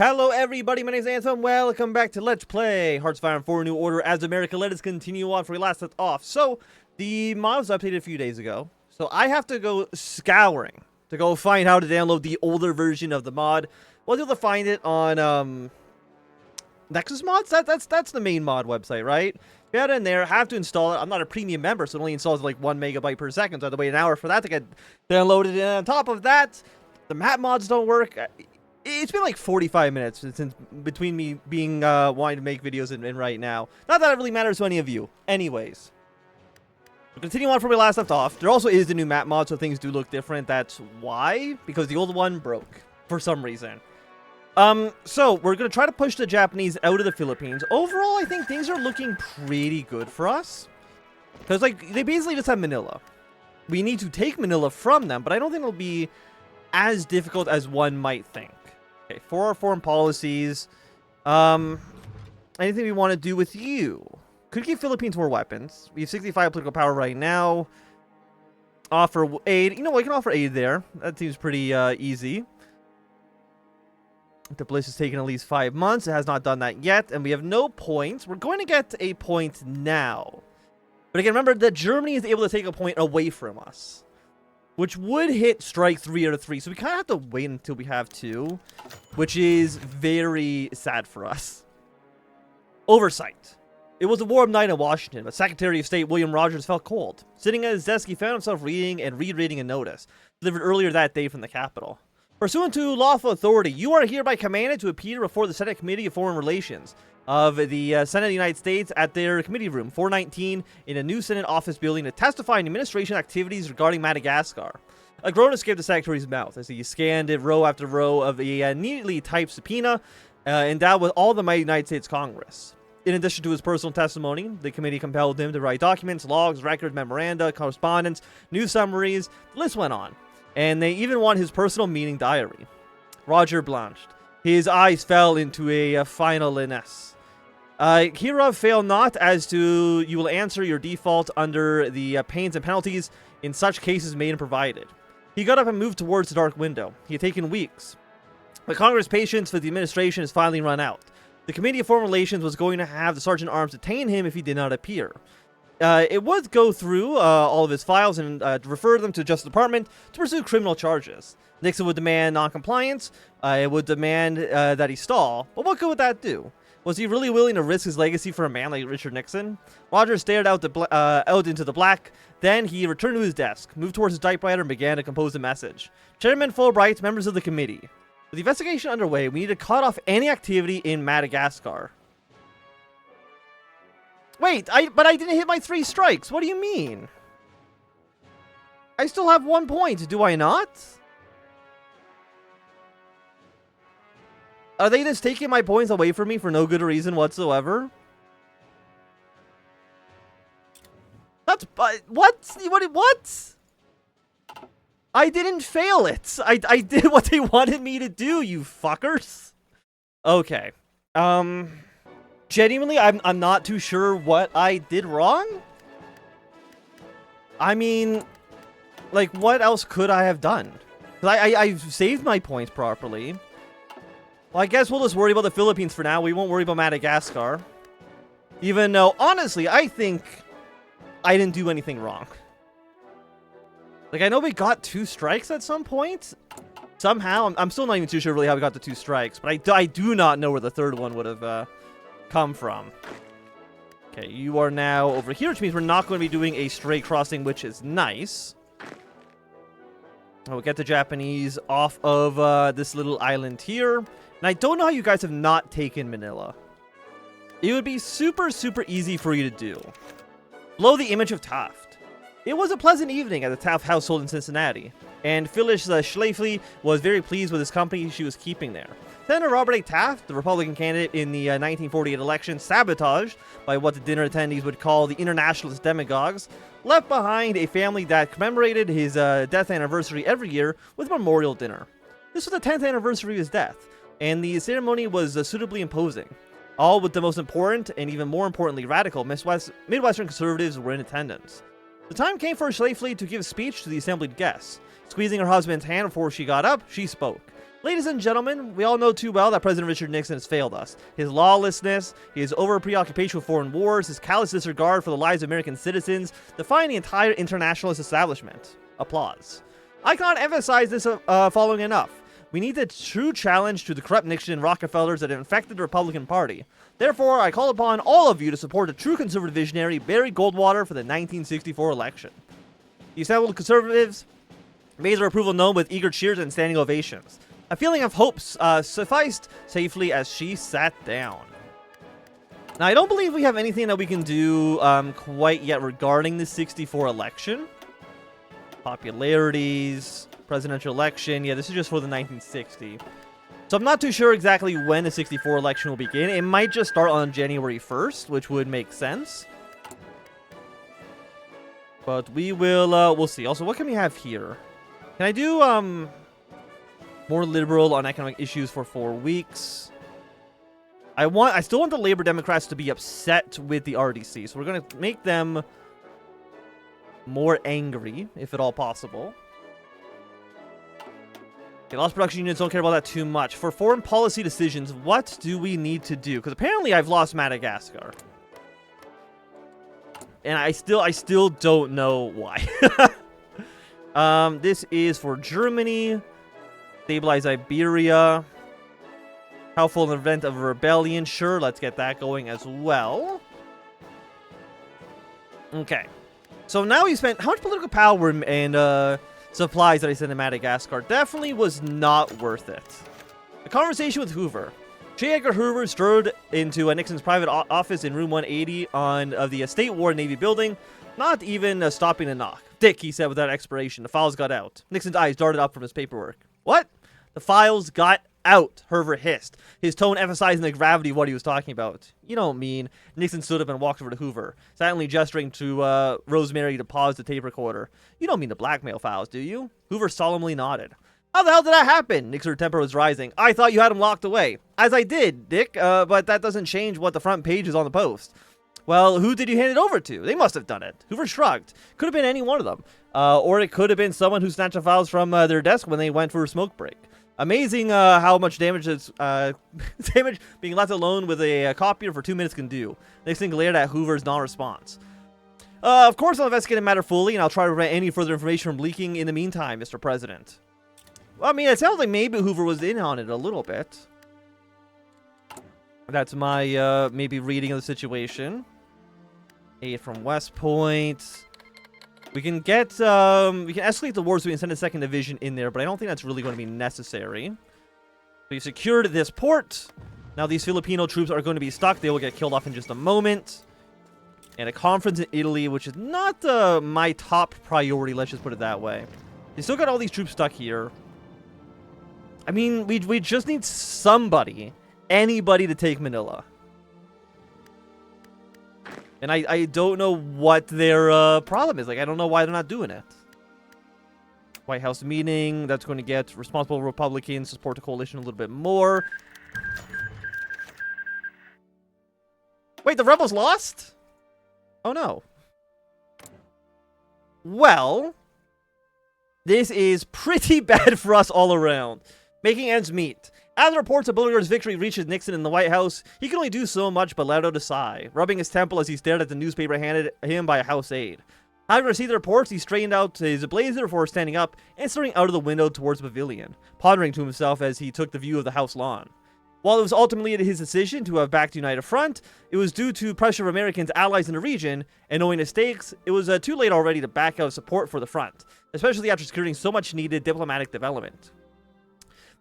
Hello everybody, my name is Anthem. Welcome back to Let's Play Hearts of Iron 4 New Order as America. Let us continue on where we last left off. So, the mod was updated a few days ago. So I have to go scouring to go find how to download the older version of the mod. I was able to find it on Nexus Mods? That's the main mod website, right? Get in there, have to install it. I'm not a premium member, so it only installs like 1 megabyte per second. So I have to wait an hour for that to get downloaded. And on top of that, the map mods don't work. It's been like 45 minutes since between me being wanting to make videos and right now. Not that it really matters to any of you. Anyways, we'll continue on from where we last left off. There also is the new map mod, so things do look different. That's why, because the old one broke for some reason. So we're gonna try to push the Japanese out of the Philippines. Overall, I think things are looking pretty good for us, because like they basically just have Manila. We need to take Manila from them, but I don't think it'll be as difficult as one might think. Okay, for our foreign policies, anything we want to do with you? Could give Philippines more weapons. We have 65 political power right now. Offer aid. You know what? We can offer aid there. That seems pretty easy. The bliss has taken at least 5 months. It has not done that yet, and we have no points. We're going to get a point now. But again, remember that Germany is able to take a point away from us, which would hit strike 3 out of 3. So we kind of have to wait until we have 2, which is very sad for us. Oversight. It was a warm night in Washington, but Secretary of State William Rogers felt cold. Sitting at his desk, he found himself reading and rereading a notice delivered earlier that day from the Capitol. Pursuant to lawful authority, you are hereby commanded to appear before the Senate Committee of Foreign Relations of the Senate of the United States at their committee room 419 in a new Senate office building to testify in administration activities regarding Madagascar. A groan escaped the secretary's mouth as he scanned it row after row of a neatly typed subpoena endowed with all the mighty United States Congress. In addition to his personal testimony, the committee compelled him to write documents, logs, records, memoranda, correspondence, news summaries. The list went on. And they even want his personal meeting diary. Roger blanched. His eyes fell into a final liness. Hereof fail not as to you will answer your default under the pains and penalties in such cases made and provided. He got up and moved towards the dark window. He had taken weeks. But Congress' patience for the administration has finally run out. The Committee of Foreign Relations was going to have the Sergeant at Arms detain him if he did not appear. It would go through all of his files and refer them to the Justice Department to pursue criminal charges. Nixon would demand non-compliance. It would demand that he stall. But what good would that do? Was he really willing to risk his legacy for a man like Richard Nixon? Rogers stared out into the black. Then he returned to his desk, moved towards his typewriter, and began to compose a message. Chairman Fulbright, members of the committee. With the investigation underway, we need to cut off any activity in Madagascar. Wait, but I didn't hit my 3 strikes. What do you mean? I still have 1 point, do I not? Are they just taking my points away from me for no good reason whatsoever? That's... What? I didn't fail it. I did what they wanted me to do, you fuckers. Okay. Genuinely, I'm not too sure what I did wrong. I mean, like, what else could I have done? I saved my points properly. Well, I guess we'll just worry about the Philippines for now. We won't worry about Madagascar. Even though, honestly, I think I didn't do anything wrong. Like, I know we got 2 strikes at some point. Somehow, I'm still not even too sure really how we got the 2 strikes. But I do not know where the 3rd one would have come from. Okay, you are now over here, which means we're not going to be doing a straight crossing, which is nice. We'll get the Japanese off of this little island here. And I don't know how you guys have not taken Manila. It would be super, super easy for you to do. Below the image of Taft. It was a pleasant evening at the Taft household in Cincinnati, and Phyllis Schlafly was very pleased with his company she was keeping there. Senator Robert A. Taft, the Republican candidate in the 1948 election, sabotaged by what the dinner attendees would call the internationalist demagogues, left behind a family that commemorated his death anniversary every year with a memorial dinner. This was the 10th anniversary of his death, and the ceremony was suitably imposing. All with the most important, and even more importantly radical, Midwestern conservatives were in attendance. The time came for Schlafly to give a speech to the assembled guests. Squeezing her husband's hand before she got up, she spoke. Ladies and gentlemen, we all know too well that President Richard Nixon has failed us. His lawlessness, his over-preoccupation with foreign wars, his callous disregard for the lives of American citizens define the entire internationalist establishment. Applause. I cannot emphasize this following enough. We need a true challenge to the corrupt Nixon and Rockefellers that have infected the Republican Party. Therefore, I call upon all of you to support the true conservative visionary Barry Goldwater for the 1964 election. The assembled conservatives made their approval known with eager cheers and standing ovations. A feeling of hope sufficed safely as she sat down. Now, I don't believe we have anything that we can do quite yet regarding the 64 election. Popularities, presidential election. Yeah, this is just for the 1960. So I'm not too sure exactly when the 64 election will begin. It might just start on January 1st, which would make sense. But we will, we'll see. Also, what can we have here? Can I do, more liberal on economic issues for 4 weeks? I still want the Labor Democrats to be upset with the RDC, so we're going to make them more angry, if at all possible. Okay, lost production units, don't care about that too much. For foreign policy decisions, what do we need to do? Because apparently I've lost Madagascar. And I still don't know why. This is for Germany. Stabilize Iberia. Helpful in the event of a rebellion. Sure, let's get that going as well. Okay. So now we spent... How much political power and supplies that I sent to Madagascar? Definitely was not worth it. A conversation with Hoover. J. Edgar Hoover strode into Nixon's private office in room 180 of the State War Navy building, not even stopping to knock. Dick, he said without expiration. The files got out. Nixon's eyes darted up from his paperwork. What? The files got out, Hoover hissed, his tone emphasizing the gravity of what he was talking about. You don't mean... Nixon stood up and walked over to Hoover, silently gesturing to Rosemary to pause the tape recorder. You don't mean the blackmail files, do you? Hoover solemnly nodded. How the hell did that happen? Nixon's temper was rising. I thought you had them locked away. As I did, Dick, but that doesn't change what the front page is on the post. Well, who did you hand it over to? They must have done it. Hoover shrugged. Could have been any one of them. Or it could have been someone who snatched the files from their desk when they went for a smoke break. Amazing how much damage damage being left alone with a copier for 2 minutes can do. Nixon glared at Hoover's non-response. Of course I'll investigate the matter fully, and I'll try to prevent any further information from leaking in the meantime, Mr. President. Well, I mean, it sounds like maybe Hoover was in on it a little bit. That's my, maybe reading of the situation. Aid from West Point. We can get, we can escalate the wars. We can send a 2nd Division in there, but I don't think that's really going to be necessary. We secured this port. Now these Filipino troops are going to be stuck. They will get killed off in just a moment. And a conference in Italy, which is not my top priority, let's just put it that way. They still got all these troops stuck here. I mean, we just need somebody, anybody to take Manila. And I don't know what their problem is. Like, I don't know why they're not doing it. White House meeting. That's going to get responsible Republicans to support the coalition a little bit more. Wait, the rebels lost? Oh, no. Well, this is pretty bad for us all around. Making ends meet. As reports of Beauregard's victory reaches Nixon in the White House, he can only do so much but let out a sigh, rubbing his temple as he stared at the newspaper handed him by a house aide. Having received the reports, he straightened out his blazer before standing up and staring out of the window towards the pavilion, pondering to himself as he took the view of the house lawn. While it was ultimately his decision to have backed the United Front, it was due to pressure of Americans allies in the region, and knowing the stakes, it was too late already to back out support for the front, especially after securing so much needed diplomatic development.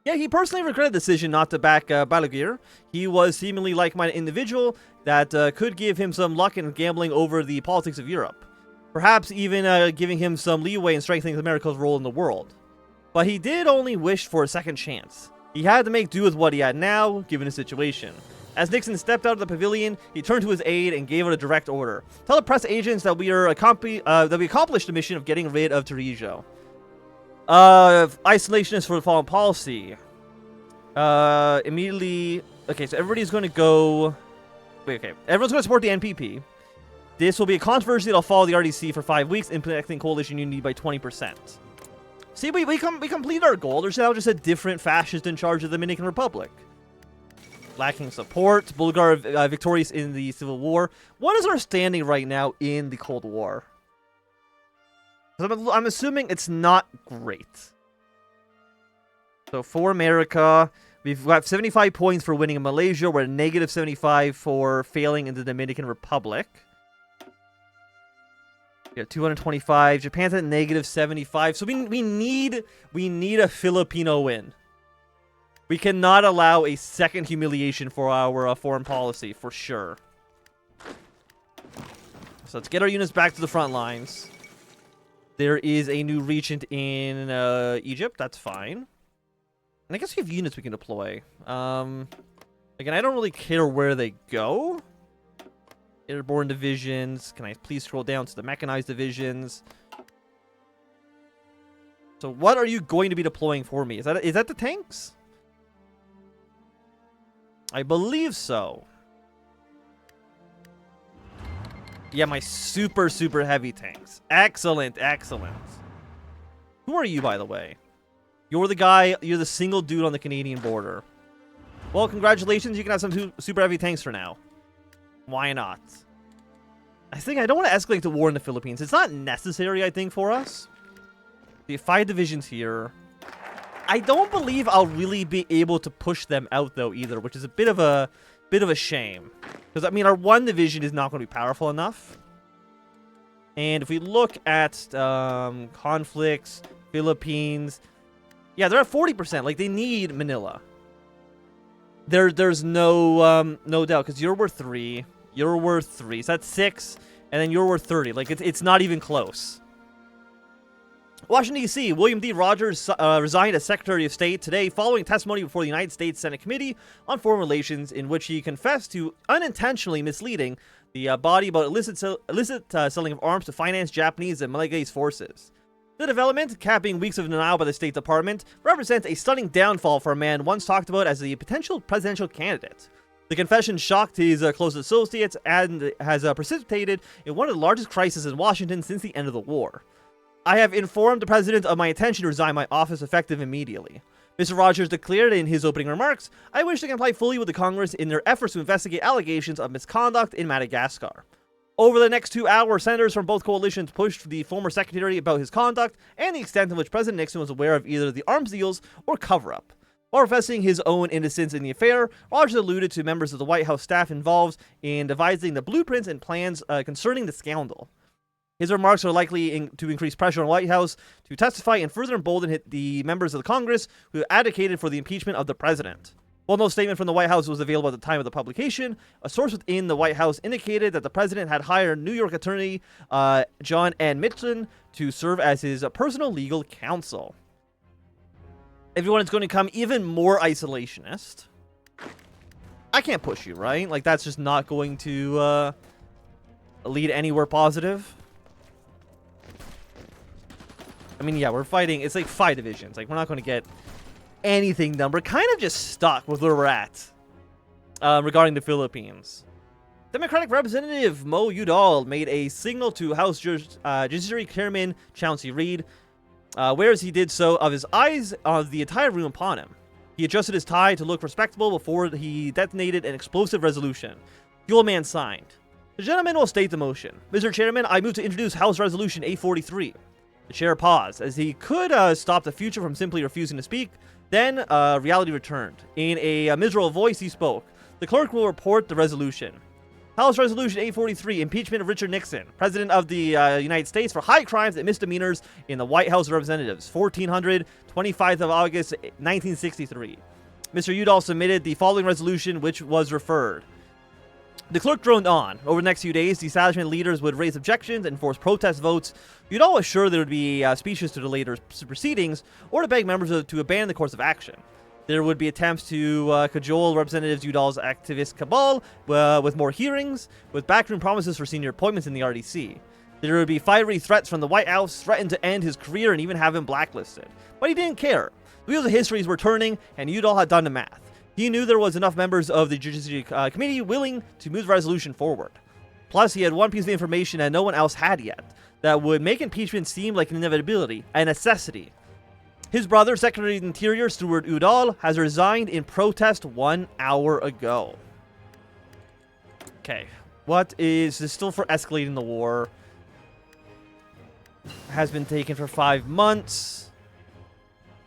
Yeah, he personally regretted the decision not to back Balaguer. He was seemingly like-minded individual that could give him some luck in gambling over the politics of Europe. Perhaps even giving him some leeway in strengthening America's role in the world. But he did only wish for a second chance. He had to make do with what he had now, given the situation. As Nixon stepped out of the pavilion, he turned to his aide and gave out a direct order. Tell the press agents that we accomplished the mission of getting rid of Trujillo. Isolationist for the foreign policy. Immediately... Okay, so everybody's going to go... Wait, okay. Everyone's going to support the NPP. This will be a controversy that'll follow the RDC for 5 weeks, impacting coalition unity by 20%. See, we completed our goal. There's now just a different fascist in charge of the Dominican Republic. Lacking support. Bulgar victorious in the Civil War. What is our standing right now in the Cold War? I'm assuming it's not great. So for America, we've got 75 points for winning in Malaysia. We're at negative 75 for failing in the Dominican Republic. Yeah, 225. Japan's at negative 75. So we need a Filipino win. We cannot allow a second humiliation for our foreign policy, for sure. So let's get our units back to the front lines. There is a new regent in Egypt. That's fine. And I guess we have units we can deploy. Again, I don't really care where they go. Airborne divisions. Can I please scroll down to the mechanized divisions? So what are you going to be deploying for me? Is that the tanks? I believe so. Yeah, my super, super heavy tanks. Excellent, excellent. Who are you, by the way? You're the guy, you're the single dude on the Canadian border. Well, congratulations, you can have some super heavy tanks for now. Why not? I think I don't want to escalate the war in the Philippines. It's not necessary, I think, for us. We have 5 divisions here. I don't believe I'll really be able to push them out, though, either, which is a bit of a shame. Because, I mean, our 1 division is not going to be powerful enough. And if we look at conflicts, Philippines... Yeah, they're at 40%. Like, they need Manila. There's no doubt, because you're worth 3. You're worth 3. So that's 6. And then you're worth 30. Like, it's not even close. Washington, D.C. William D. Rogers resigned as Secretary of State today following testimony before the United States Senate Committee on Foreign Relations, in which he confessed to unintentionally misleading the body about illicit selling of arms to finance Japanese and Malaysian forces. The development, capping weeks of denial by the State Department, represents a stunning downfall for a man once talked about as a potential presidential candidate. The confession shocked his close associates and has precipitated in one of the largest crises in Washington since the end of the war. I have informed the president of my intention to resign my office effective immediately. Mr. Rogers declared in his opening remarks, I wish to comply fully with the Congress in their efforts to investigate allegations of misconduct in Madagascar. Over the next 2 hours, senators from both coalitions pushed the former secretary about his conduct and the extent to which President Nixon was aware of either the arms deals or cover-up. While professing his own innocence in the affair, Rogers alluded to members of the White House staff involved in devising the blueprints and plans concerning the scandal. His remarks are likely to increase pressure on the White House to testify and further embolden the members of the Congress who advocated for the impeachment of the president. While no statement from the White House was available at the time of the publication, a source within the White House indicated that the president had hired New York attorney John N. Mitchell to serve as his personal legal counsel. Everyone is going to become even more isolationist. I can't push you, right? Like, that's just not going to lead anywhere positive. I mean, yeah, we're fighting. It's like 5 divisions. Like, we're not going to get anything done. We're kind of just stuck with where we're at regarding the Philippines. Democratic Representative Mo Udall made a signal to House Judiciary Chairman Chauncey Reed, whereas he did so of his eyes of the entire room upon him. He adjusted his tie to look respectable before he detonated an explosive resolution. The old man signed. The gentleman will state the motion. Mr. Chairman, I move to introduce House Resolution 843. The chair paused, as he could stop the future from simply refusing to speak. Then, reality returned. In a miserable voice, he spoke. The clerk will report the resolution. House Resolution 843, Impeachment of Richard Nixon, President of the United States for high crimes and misdemeanors in the White House of Representatives, 1400, 25th of August, 1963. Mr. Udall submitted the following resolution, which was referred. The clerk droned on. Over the next few days, the establishment leaders would raise objections and force protest votes. Udall was sure there would be speeches to the later proceedings or to beg members to abandon the course of action. There would be attempts to cajole Representatives Udall's activist cabal with more hearings, with backroom promises for senior appointments in the RDC. There would be fiery threats from the White House, threatened to end his career and even have him blacklisted. But he didn't care. The wheels of history were turning, and Udall had done the math. He knew there was enough members of the Judiciary Committee willing to move the resolution forward. Plus, he had one piece of information that no one else had yet, that would make impeachment seem like an inevitability, a necessity. His brother, Secretary of the Interior Stuart Udall, has resigned in protest 1 hour ago. Okay. What is this? Still for escalating the war. Has been taken for 5 months.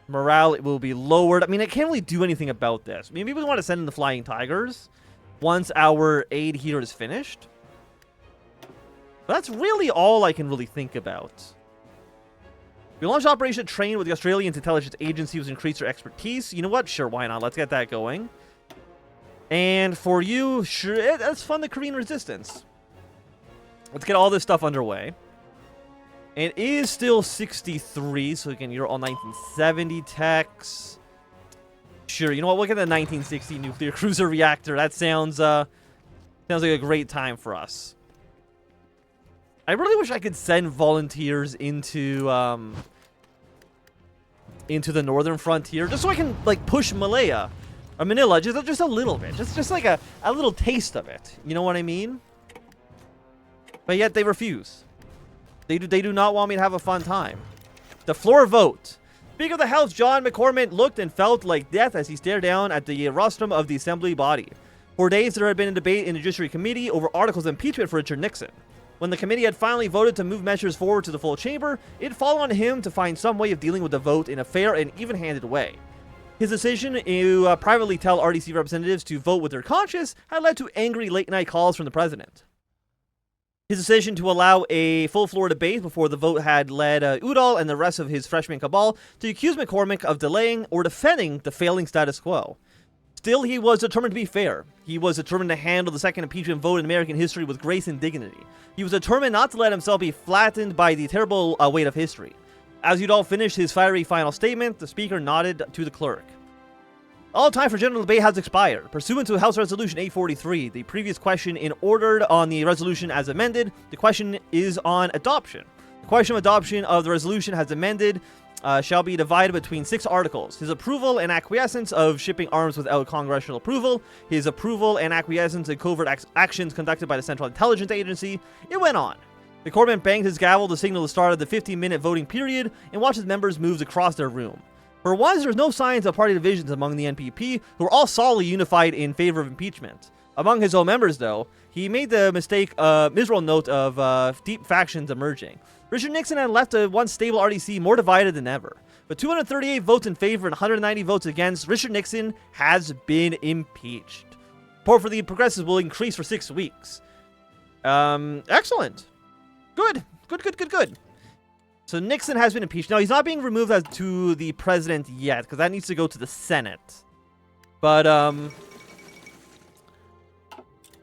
Morale will be lowered. I mean, I can't really do anything about this. I mean, maybe we want to send in the Flying Tigers once our aid here is finished. But that's really all I can really think about. We launched Operation Train with the Australian Intelligence Agency to increase their expertise. You know what? Sure, why not? Let's get that going. And for you, sure, let's fund the Korean resistance. Let's get all this stuff underway. It is still 63, so again, you're all 1970 techs. Sure, you know what? We'll get the 1960 nuclear cruiser reactor. That sounds like a great time for us. I really wish I could send volunteers into the northern frontier, just so I can like push Malaya or Manila just a little bit, just like a little taste of it. You know what I mean? But yet they refuse. They do not want me to have a fun time. The floor vote. Speaker of the House John McCormick looked and felt like death as he stared down at the rostrum of the Assembly body. For days there had been a debate in the Judiciary Committee over articles of impeachment for Richard Nixon. When the committee had finally voted to move measures forward to the full chamber, it fell on him to find some way of dealing with the vote in a fair and even-handed way. His decision to privately tell RDC representatives to vote with their conscience had led to angry late-night calls from the president. His decision to allow a full-floor debate before the vote had led Udall and the rest of his freshman cabal to accuse McCormick of delaying or defending the failing status quo. Still, he was determined to be fair. He was determined to handle the second impeachment vote in American history with grace and dignity. He was determined not to let himself be flattened by the terrible weight of history. As Udall finished his fiery final statement, the speaker nodded to the clerk. All time for general debate has expired. Pursuant to House Resolution 843, the previous question in ordered on the resolution as amended, the question is on adoption. The question of adoption of the resolution has amended shall be divided between 6 articles. His approval and acquiescence of shipping arms without congressional approval, his approval and acquiescence in covert actions conducted by the Central Intelligence Agency. It went on. McCormick banged his gavel to signal the start of the 15-minute voting period and watched his members move across their room. For once, there's no signs of party divisions among the NPP, who are all solidly unified in favor of impeachment. Among his own members, though, he made the miserable note of deep factions emerging. Richard Nixon had left a once stable RDC more divided than ever. With 238 votes in favor and 190 votes against, Richard Nixon has been impeached. Support for the progressives will increase for 6 weeks. Excellent. Good. So Nixon has been impeached. Now, he's not being removed as to the president yet, because that needs to go to the Senate. But,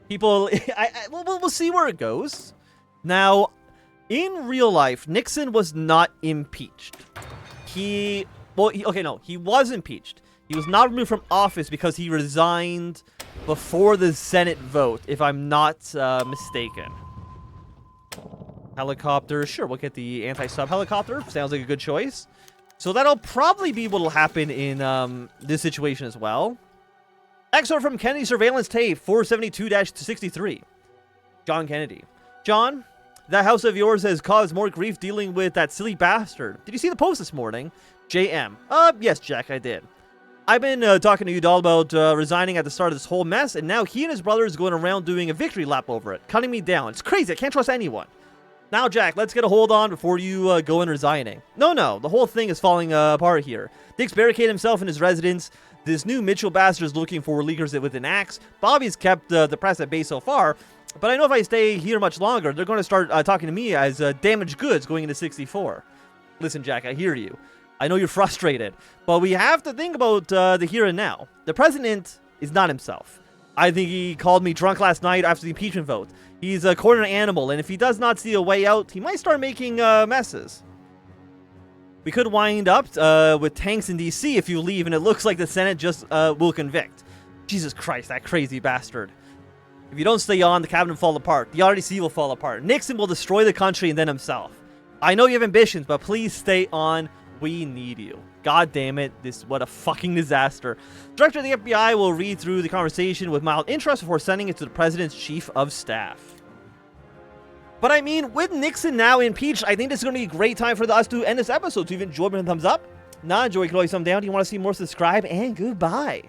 people, we'll see where it goes. Now, in real life, Nixon was not impeached. He was impeached. He was not removed from office because he resigned before the Senate vote, if I'm not mistaken. Helicopter, sure, we'll get the anti-sub helicopter. Sounds like a good choice. So that'll probably be what will happen in this situation as well. Excerpt from Kennedy surveillance tape 472-63. John Kennedy. John, that house of yours has caused more grief dealing with that silly bastard. Did you see the post this morning? JM. Yes, Jack, I did. I've been talking to Udall about resigning at the start of this whole mess, and now he and his brother is going around doing a victory lap over it, cutting me down. It's crazy. I can't trust anyone. Now, Jack, let's get a hold on before you go in resigning. No, the whole thing is falling apart here. Dick's barricaded himself in his residence. This new Mitchell bastard is looking for leakers with an axe. Bobby's kept the press at bay so far, but I know if I stay here much longer, they're going to start talking to me as damaged goods going into 64. Listen, Jack, I hear you. I know you're frustrated, but we have to think about the here and now. The president is not himself. I think he called me drunk last night after the impeachment vote. He's a cornered animal, and if he does not see a way out, he might start making messes. We could wind up with tanks in D.C. if you leave, and it looks like the Senate just will convict. Jesus Christ, that crazy bastard. If you don't stay on, the cabinet will fall apart. The RDC will fall apart. Nixon will destroy the country and then himself. I know you have ambitions, but please stay on. We need you. God damn it. What a fucking disaster. Director of the FBI will read through the conversation with mild interest before sending it to the president's chief of staff. But I mean, with Nixon now impeached, I think this is going to be a great time for us to end this episode. So if you've enjoyed it, thumbs up. Not enjoy, you can always thumb down. Do you want to see more? Subscribe, and goodbye.